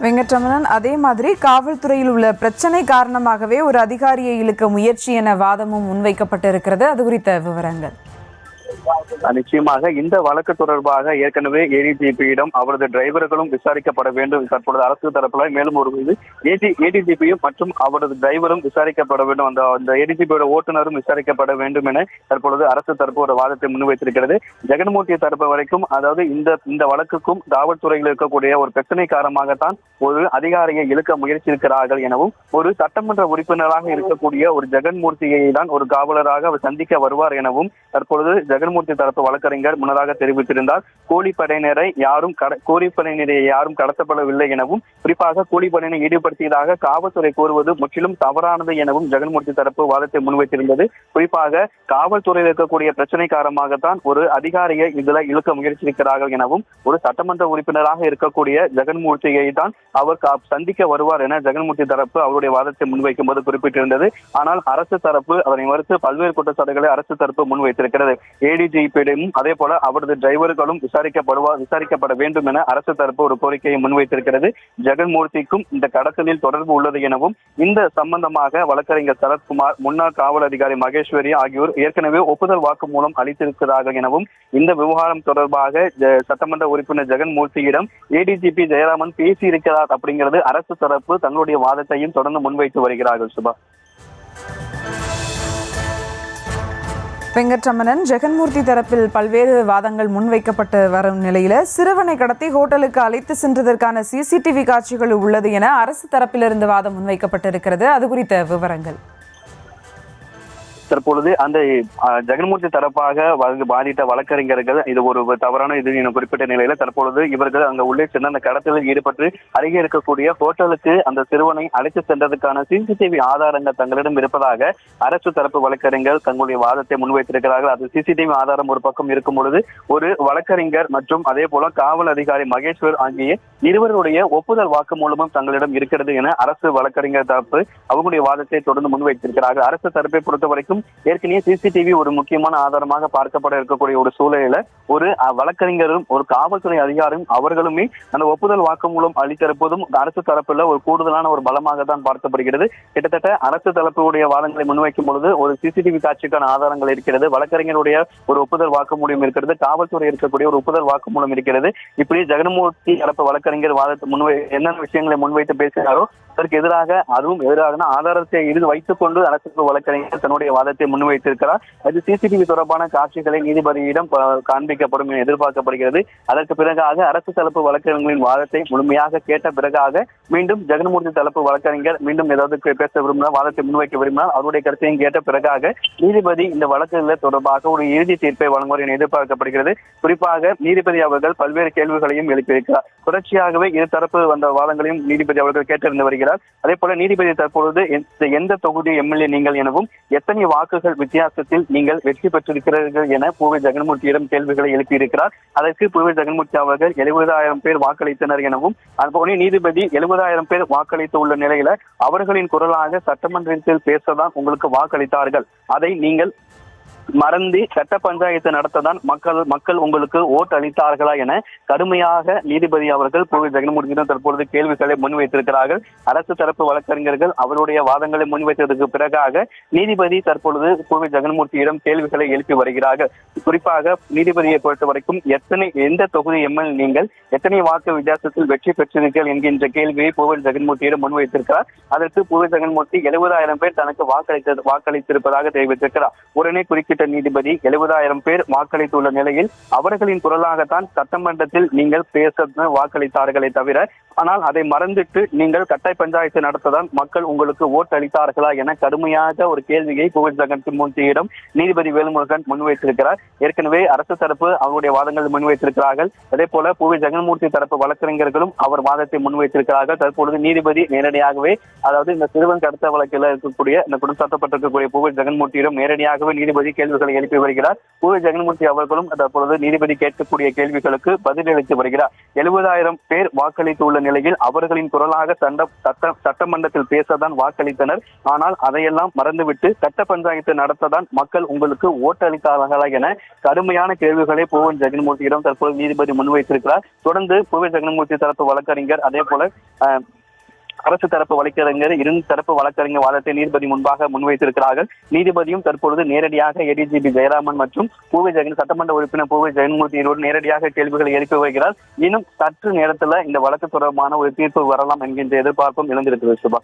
வெங்கட்ரமணன், அதே மாதிரி காவல்துறையில் உள்ள பிரச்சனை காரணமாகவே ஒரு அதிகாரியை இழுக்க முயற்சி என வாதமும் முன்வைக்கப்பட்டிருக்கிறது. அது குறித்த விவரங்கள். நிச்சயமாக இந்த வழக்கு தொடர்பாக ஏற்கனவே ஏடிஜிபியிடம் அவரது டிரைவர்களும் விசாரிக்கப்பட வேண்டும். தற்பொழுது அரசு தரப்புல மேலும் ஒரு ஏடிஜிபியும் மற்றும் அவரது டிரைவரும் விசாரிக்கப்பட வேண்டும். அந்த ஏடிஜிபியோட ஓட்டுநரும் விசாரிக்கப்பட வேண்டும் என தற்பொழுது அரசு தரப்பு ஒரு வாதத்தை முன்வைத்திருக்கிறது. ஜெகன்மூர்த்தி தரப்பு வரைக்கும், அதாவது இந்த வழக்குக்கும் காவல்துறையில் இருக்கக்கூடிய ஒரு பிரச்சனை காரணமாகத்தான் ஒரு அதிகாரியை இழுக்க முயற்சியிருக்கிறார்கள் எனவும், ஒரு சட்டமன்ற உறுப்பினராக இருக்கக்கூடிய ஒரு ஜெகன்மூர்த்தியை தான் ஒரு காவலராக அவர் சந்திக்க வருவார் எனவும் தற்பொழுது ஜெகன்மூர்த்தி தரப்பு வழக்கறிஞர் முன்னதாக தெரிவித்திருந்தார். கூலிப்படையினரை யாரும் கடத்தப்படவில்லை எனவும், குறிப்பாக கூலிப்படையினை ஈடுபடுத்தியதாக காவல்துறை கூறுவது முற்றிலும் தவறானது எனவும் ஜெகன்மூர்த்தி தரப்பு வாதத்தை முன்வைத்திருந்தது. குறிப்பாக காவல்துறையில் இருக்கக்கூடிய பிரச்சனை காரணமாகத்தான் ஒரு அதிகாரியை இதுல இழுக்க முயற்சிக்கிறார்கள் எனவும், ஒரு சட்டமன்ற உறுப்பினராக இருக்கக்கூடிய ஜெகன்மூர்த்தியை தான் அவர் சந்திக்க வருவார் என ஜெகன்மூர்த்தி தரப்பு அவருடைய வாதத்தை முன்வைக்கும் போது குறிப்பிட்டிருந்தது. ஆனால் அரசு தரப்பு அதனை மறுத்து பல்வேறு குற்றச்சாட்டுகளை அரசு தரப்பு முன்வைத்திருக்கிறது. ஏடிஜிபியிடம் அதே போல அவரது டிரைவர்களும் விசாரிக்கப்பட வேண்டும் என அரசு தரப்பு ஒரு கோரிக்கையை முன்வைத்திருக்கிறது. ஜெகன்மூர்த்திக்கும் இந்த கடத்தலில் தொடர்பு உள்ளது எனவும், இந்த சம்பந்தமாக வழக்கறிஞர் சரத்குமார், முன்னாள் காவல் அதிகாரி மகேஸ்வரி ஆகியோர் ஏற்கனவே ஒப்புதல் வாக்குமூலம் அளித்திருக்கிறார்கள் எனவும், இந்த விவகாரம் தொடர்பாக சட்டமன்ற உறுப்பினர் ஜெகன்மூர்த்தியிடம் ஏடிஜிபி ஜெயராமன் பேசியிருக்கிறார் அப்படிங்கிறது அரசு தரப்பு தங்களுடைய வாதத்தையும் தொடர்ந்து முன்வைத்து வருகிறார்கள். சுபா. வெங்கட்ரமணன், ஜெகன்மூர்த்தி தரப்பில் பல்வேறு வாதங்கள் முன்வைக்கப்பட்டு வரும் நிலையில சிறுவனை கடத்தி ஹோட்டலுக்கு அழைத்து சென்றதற்கான சிசிடிவி காட்சிகள் உள்ளது என அரசு தரப்பிலிருந்து வாதம் முன்வைக்கப்பட்டிருக்கிறது. அது குறித்த விவரங்கள். தற்பொழுது அந்த ஜெகன்மூர்த்தி தரப்பாக பாதித்த வழக்கறிஞர்கள் இது ஒரு தவறான இது என குறிப்பிட்ட நிலையில தற்பொழுது இவர்கள் அங்க உள்ளே சென்று அந்த கடத்தலில் ஈடுபட்டு அருகே இருக்கக்கூடிய ஹோட்டலுக்கு அந்த சிறுவனை அழைத்து சென்றதுக்கான சிசிடிவி ஆதாரங்கள் தங்களிடம் இருப்பதாக அரசு தரப்பு வழக்கறிஞர் தங்களுடைய வாதத்தை முன்வைத்திருக்கிறார்கள். அது சிசிடிவி ஆதாரம் ஒரு பக்கம் இருக்கும் பொழுது, ஒரு வழக்கறிஞர் மற்றும் அதே போல காவல் அதிகாரி மகேஸ்வர் ஆகிய இருவருடைய ஒப்புதல் வாக்குமூலமும் தங்களிடம் இருக்கிறது என அரசு வழக்கறிஞர் தரப்பு அவங்களுடைய வாதத்தை தொடர்ந்து முன்வைத்திருக்கிறார்கள். அரசு தரப்பை பொறுத்த வரைக்கும் ஏற்கனவே சிசிடிவி ஒரு முக்கியமான ஆதாரமாக பார்க்கப்பட இருக்கக்கூடிய ஒரு சூழலில் ஒரு வழக்கறிஞரும் ஒரு காவல்துறை அதிகாரியும் அவர்களுமே அந்த ஒப்புதல் வாக்குமூலம் அளித்திருப்பதும் அரசு தரப்புல ஒரு கூடுதலான ஒரு பலமாக தான் பார்க்கப்படுகிறது. கிட்டத்தட்ட அரசு தரப்புடைய வாதங்களை முன்வைக்கும் பொழுது ஒரு சிசிடிவி காட்சிக்கான ஆதாரங்கள் இருக்கிறது, வழக்கறிஞருடைய ஒரு ஒப்புதல் வாக்குமூலம் இருக்கிறது, காவல்துறை இருக்கக்கூடிய ஒரு ஒப்புதல் வாக்குமூலம் இருக்கிறது. இப்படி ஜெகன்மூர்த்தி தரப்பு வழக்கறிஞர் வாதத்தை என்னென்ன விஷயங்களை முன்வைத்து பேசினாரோ அதற்கு அதுவும் எதிராக ஆதாரத்தை வைத்துக் கொண்டு அரசு வழக்கறிஞர் தன்னுடைய வாதத்தை முன்வைத்திருக்கிறார். அது சிசிடிவி தொடர்பான காட்சிகளை நீதிபதியிடம் காண்பிக்கப்படும் என எதிர்பார்க்கப்படுகிறது. அதற்கு பிறகாக அரசு தரப்பு வழக்கறிஞர்களின் வாதத்தை முழுமையாக கேட்ட பிறகாக மீண்டும் ஜெகன்மூர்த்தி தரப்பு வழக்கறிஞர் மீண்டும் ஏதாவது பேச விரும்பினால், வாதத்தை முன்வைக்க விரும்பினால் அவருடைய கருத்தையும் கேட்ட பிறகாக நீதிபதி இந்த வழக்குகள் தொடர்பாக ஒரு இறுதி தீர்ப்பை வழங்குவார் என எதிர்பார்க்கப்படுகிறது. குறிப்பாக நீதிபதி அவர்கள் பல்வேறு கேள்விகளையும் எழுப்பியிருக்கிறார். தொடர்ச்சியாகவே இரு தரப்பு வந்த வாதங்களையும் நீதிபதி அவர்கள் கேட்டறிந்து வருகிறார். அதே போல நீதிபதி தற்பொழுது எந்த தொகுதி எம்எல்ஏ நீங்கள் எனவும், எத்தனை வாக்குகள் வித்தியாசத்தில் நீங்கள் வெற்றி பெற்றிருக்கிறீர்கள் என பூவை ஜெகன்மூர்த்தியிடம் கேள்விகளை எழுப்பியிருக்கிறார். அதற்கு பூவை ஜெகன்மூர்த்தி அவர்கள் 70,000 பேர் வாக்களித்தனர் எனவும், அதுபோல நீதிபதி 70,000 பேர் வாக்களித்து உள்ள நிலையில அவர்களின் குரலாக சட்டமன்றத்தில் பேசதான் உங்களுக்கு வாக்களித்தார்கள், அதை நீங்கள் மறந்து சட்ட பஞ்சாயத்து நடத்ததான் மக்கள் உங்களுக்கு ஓட்டு அளித்தார்களா என கடுமையாக நீதிபதி அவர்கள் பூவை ஜெகன்மூர்த்தியிடம் தற்பொழுது கேள்விகளை முன்வைத்திருக்கிறார்கள். அரசு தரப்பு வழக்கறிஞர்கள் அவருடைய வாதங்களை முன்வைத்ததற்கு பிறகாக நீதிபதி தற்பொழுது பூவை ஜெகன்மூர்த்தியிடம் கேள்விகளை எழுப்பி வருகிறார்கள். குறிப்பாக நீதிபதியை பொறுத்த வரைக்கும் எந்த தொகுதி எம்எல்ஏ நீங்கள், எத்தனை வாக்கு வித்தியாசத்தில் வெற்றி பெற்றீர்கள் என்கின்ற கேள்வியை பூவை ஜெகன்மூர்த்தியிடம் முன்வைத்திருக்கிறார். அதற்கு பூவை ஜெகன்மூர்த்தி 70,000 பேர் தனக்கு வாக்களித்திருப்பதாக தெரிவித்திருக்கிறார். உடனே குறுக்கிட்ட நீதிபதி 70,000 பேர் வாக்களித்துள்ள நிலையில் அவர்களின் குரலாகத்தான் சட்டமன்றத்தில் நீங்கள் பேச வாக்களித்தார்களே தவிர, ஆனால் அதை மறந்துட்டு நீங்கள் கட்டை பஞ்சாயத்து நடத்ததான் மக்கள் உங்களுக்கு ஓட்டு அளித்தார்களா என கடுமையாக ஒரு கேள்வியை பூவை ஜெகன்மூர்த்தியிடம் நீதிபதி வேல்முருகன் முன்வைத்திருக்கிறார். ஏற்கனவே அரசு தரப்பு அவருடைய வாதங்கள் முன்வைத்திருக்கிறார்கள். அதே போல பூவை ஜெகன்மூர்த்தி தரப்பு வழக்கறிஞர்களும் அவர் வாதத்தை முன்வைத்திருக்கிறார்கள். தற்பொழுது நீதிபதி நேரடியாகவே, அதாவது இந்த சிறுவன் கடத்த வழக்கில் இருக்கக்கூடிய இந்த குற்றம் சாட்டப்பட்டிருக்கக்கூடிய பூவை ஜெகன்மூர்த்தியிடம் நேரடியாகவே நீதிபதி கேள்விகளை எழுப்பி வருகிறார். பூவி ஜெகன்மூர்த்தி அவர்களும் தற்பொழுது நீதிபதி கேட்கக்கூடிய கேள்விகளுக்கு பதிலளித்து வருகிறார். 70,000 பேர் வாக்களித்துள்ள நிலையில் அவர்களின் குரலாக சட்டமன்றத்தில் பேசதான் வாக்களித்தனர். ஆனால் அதையெல்லாம் மறந்துவிட்டு சட்ட பஞ்சாயத்து நடத்ததான் மக்கள் உங்களுக்கு ஓட்டளித்தார்களா என கடுமையான கேள்விகளை பூவன் ஜெகன்மூர்த்தியிடம் தற்போது நீதிபதி முன்வைத்திருக்கிறார். தொடர்ந்து பூவி ஜெகன்மூர்த்தி தரப்பு வழக்கறிஞர் அதே போல அரசு தரப்பு வழக்கறிஞர் இரு தரப்பு வழக்கறிஞர் வாதத்தை நீதிபதி முன்பாக முன்வைத்திருக்கிறார்கள். நீதிபதியும் தற்பொழுது நேரடியாக ஏடிஜிபி ஜெயராமன் மற்றும் சட்டமன்ற உறுப்பினர் பூவி ஜெகன்மூர்த்தியோடு நேரடியாக கேள்விகளை எழுப்பி வருகிறார். இன்னும் சற்று நேரத்தில் இந்த வழக்கு தொடர்பான ஒரு தீர்ப்பு வரலாம் என்கின்ற எதிர்பார்ப்பும் எழுந்திருக்கிறது. சுபா.